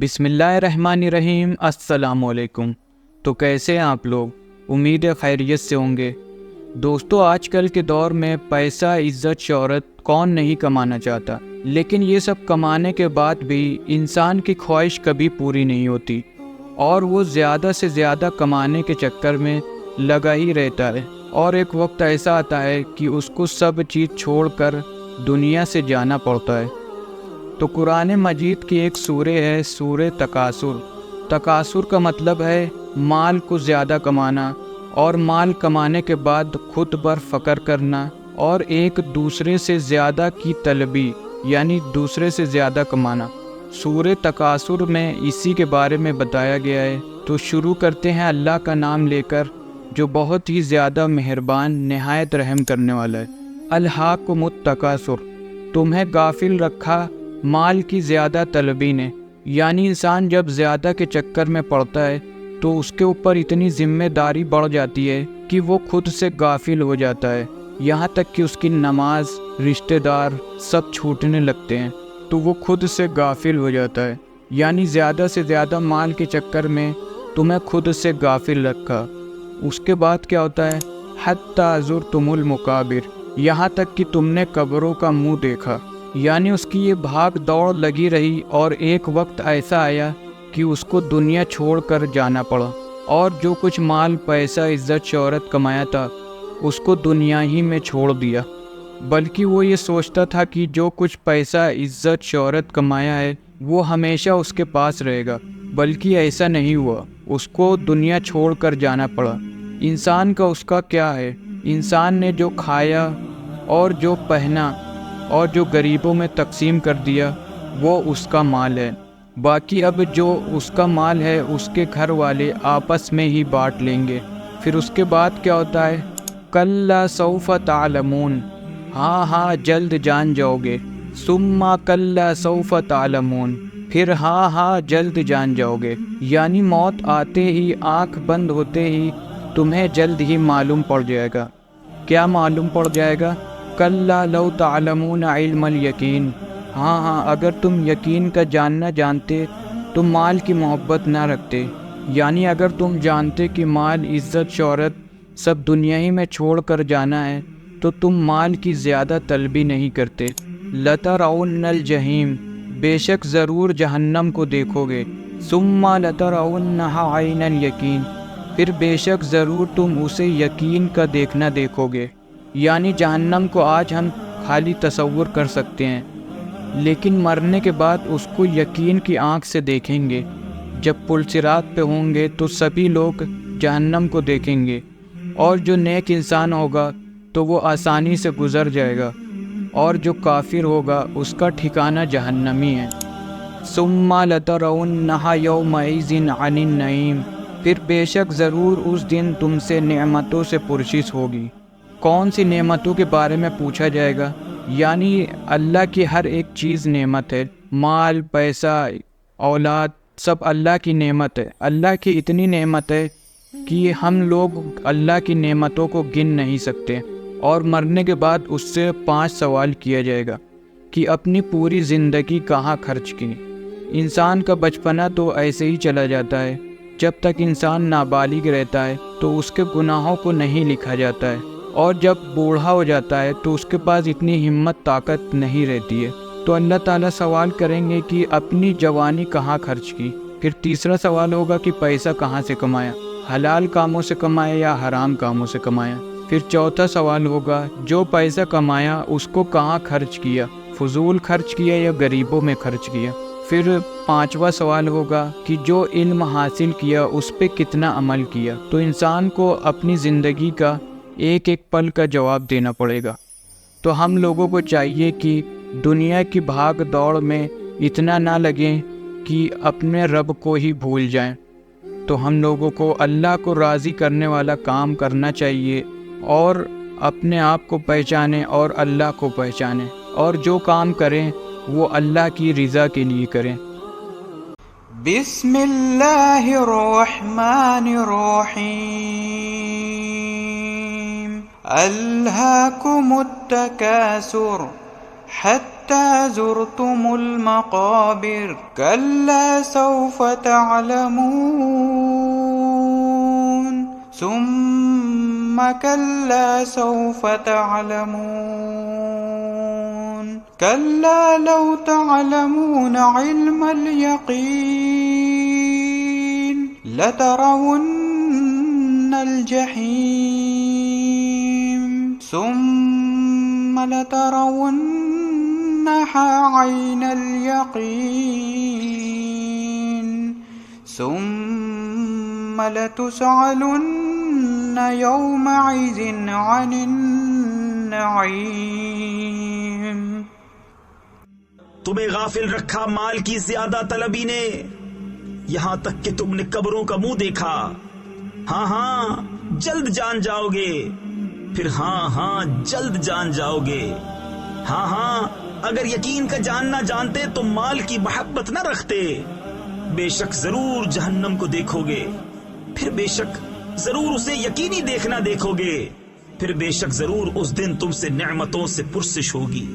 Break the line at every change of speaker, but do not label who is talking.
بسم اللہ الرحمن الرحیم۔ السلام علیکم۔ تو کیسے ہیں آپ لوگ؟ امید ہے خیریت سے ہوں گے۔ دوستو، آج کل کے دور میں پیسہ، عزت، شہرت کون نہیں کمانا چاہتا، لیکن یہ سب کمانے کے بعد بھی انسان کی خواہش کبھی پوری نہیں ہوتی اور وہ زیادہ سے زیادہ کمانے کے چکر میں لگا ہی رہتا ہے، اور ایک وقت ایسا آتا ہے کہ اس کو سب چیز چھوڑ کر دنیا سے جانا پڑتا ہے۔ تو قرآن مجید کی ایک سورہ ہے، سورہ تکاثر۔ تکاثر کا مطلب ہے مال کو زیادہ کمانا، اور مال کمانے کے بعد خود پر فخر کرنا، اور ایک دوسرے سے زیادہ کی طلبی، یعنی دوسرے سے زیادہ کمانا۔ سورہ تکاثر میں اسی کے بارے میں بتایا گیا ہے۔ تو شروع کرتے ہیں اللہ کا نام لے کر، جو بہت ہی زیادہ مہربان، نہایت رحم کرنے والا ہے۔ الہاکم التکاثر، تمہیں غافل رکھا مال کی زیادہ طلبی نے، یعنی انسان جب زیادہ کے چکر میں پڑتا ہے تو اس کے اوپر اتنی ذمہ داری بڑھ جاتی ہے کہ وہ خود سے غافل ہو جاتا ہے، یہاں تک کہ اس کی نماز، رشتہ دار سب چھوٹنے لگتے ہیں، تو وہ خود سے غافل ہو جاتا ہے۔ یعنی زیادہ سے زیادہ مال کے چکر میں تمہیں خود سے غافل رکھا۔ اس کے بعد کیا ہوتا ہے؟ حتی زرتم المقابر، یہاں تک کہ تم نے قبروں کا منہ دیکھا۔ یعنی اس کی یہ بھاگ دوڑ لگی رہی، اور ایک وقت ایسا آیا کہ اس کو دنیا چھوڑ کر جانا پڑا، اور جو کچھ مال، پیسہ، عزت، شہرت کمایا تھا اس کو دنیا ہی میں چھوڑ دیا۔ بلکہ وہ یہ سوچتا تھا کہ جو کچھ پیسہ، عزت، شہرت کمایا ہے وہ ہمیشہ اس کے پاس رہے گا، بلکہ ایسا نہیں ہوا، اس کو دنیا چھوڑ کر جانا پڑا۔ انسان کا اس کا کیا ہے؟ انسان نے جو کھایا اور جو پہنا اور جو غریبوں میں تقسیم کر دیا وہ اس کا مال ہے۔ باقی اب جو اس کا مال ہے اس کے گھر والے آپس میں ہی بانٹ لیں گے۔ پھر اس کے بعد کیا ہوتا ہے؟ کلا سوف تعلمون، ہاں جلد جان جاؤ گے۔ ثم کلا سوف تعلمون، پھر ہاں جلد جان جاؤ گے۔ یعنی موت آتے ہی، آنکھ بند ہوتے ہی تمہیں جلد ہی معلوم پڑ جائے گا۔ کیا معلوم پڑ جائے گا؟ کلا لو تعلمون علم الیقین، ہاں اگر تم یقین کا جاننا جانتے تو مال کی محبت نہ رکھتے۔ یعنی اگر تم جانتے کہ مال، عزت، شہرت سب دنیا ہی میں چھوڑ کر جانا ہے تو تم مال کی زیادہ طلبی نہیں کرتے۔ لترون الجحیم، بے شک ضرور جہنم کو دیکھو گے۔ ثم لترونها عین الیقین، پھر بے شک ضرور تم اسے یقین کا دیکھنا دیکھو گے۔ یعنی جہنم کو آج ہم خالی تصور کر سکتے ہیں، لیکن مرنے کے بعد اس کو یقین کی آنکھ سے دیکھیں گے۔ جب پل صراط پہ ہوں گے تو سبھی لوگ جہنم کو دیکھیں گے، اور جو نیک انسان ہوگا تو وہ آسانی سے گزر جائے گا، اور جو کافر ہوگا اس کا ٹھکانہ جہنمی ہے۔ ثم لترونها یومئذ عن النعیم، پھر بے شک ضرور اس دن تم سے نعمتوں سے پرسش ہوگی۔ کون سی نعمتوں کے بارے میں پوچھا جائے گا؟ یعنی اللہ کی ہر ایک چیز نعمت ہے، مال، پیسہ، اولاد سب اللہ کی نعمت ہے۔ اللہ کی اتنی نعمت ہے کہ ہم لوگ اللہ کی نعمتوں کو گن نہیں سکتے، اور مرنے کے بعد اس سے 5 سوال کیا جائے گا کہ اپنی پوری زندگی کہاں خرچ کی۔ انسان کا بچپنا تو ایسے ہی چلا جاتا ہے، جب تک انسان نابالغ رہتا ہے تو اس کے گناہوں کو نہیں لکھا جاتا ہے، اور جب بوڑھا ہو جاتا ہے تو اس کے پاس اتنی ہمت، طاقت نہیں رہتی ہے۔ تو اللہ تعالیٰ سوال کریں گے کہ اپنی جوانی کہاں خرچ کی۔ پھر تیسرا سوال ہوگا کہ پیسہ کہاں سے کمایا، حلال کاموں سے کمایا یا حرام کاموں سے کمایا۔ پھر چوتھا سوال ہوگا جو پیسہ کمایا اس کو کہاں خرچ کیا، فضول خرچ کیا یا غریبوں میں خرچ کیا۔ پھر 5واں سوال ہوگا کہ جو علم حاصل کیا اس پہ کتنا عمل کیا۔ تو انسان کو اپنی زندگی کا ایک ایک پل کا جواب دینا پڑے گا۔ تو ہم لوگوں کو چاہیے کہ دنیا کی بھاگ دوڑ میں اتنا نہ لگیں کہ اپنے رب کو ہی بھول جائیں۔ تو ہم لوگوں کو اللہ کو راضی کرنے والا کام کرنا چاہیے، اور اپنے آپ کو پہچانیں اور اللہ کو پہچانیں، اور جو کام کریں وہ اللہ کی رضا کے لیے کریں۔
بسم اللہ الرحمن الرحیم۔ الہاکم التکاثر، حتى زرتم المقابر كلا سوف تعلمون ثم كلا سوف تعلمون كلا لو تعلمون علم اليقين لترون الجحيم ثم لترونها عين اليقين ثم لتسألن يومئذ عن النعيم.
تمہیں غافل رکھا مال کی زیادہ طلبی نے، یہاں تک کہ تم نے قبروں کا منہ دیکھا. ہاں جلد جان جاؤ گے، پھر ہاں جلد جان جاؤ گے. ہاں اگر یقین کا جاننا جانتے تو مال کی محبت نہ رکھتے. بے شک ضرور جہنم کو دیکھو گے، پھر بے شک ضرور اسے یقینی دیکھنا دیکھو گے، پھر بے شک ضرور اس دن تم سے نعمتوں سے پرسش ہوگی.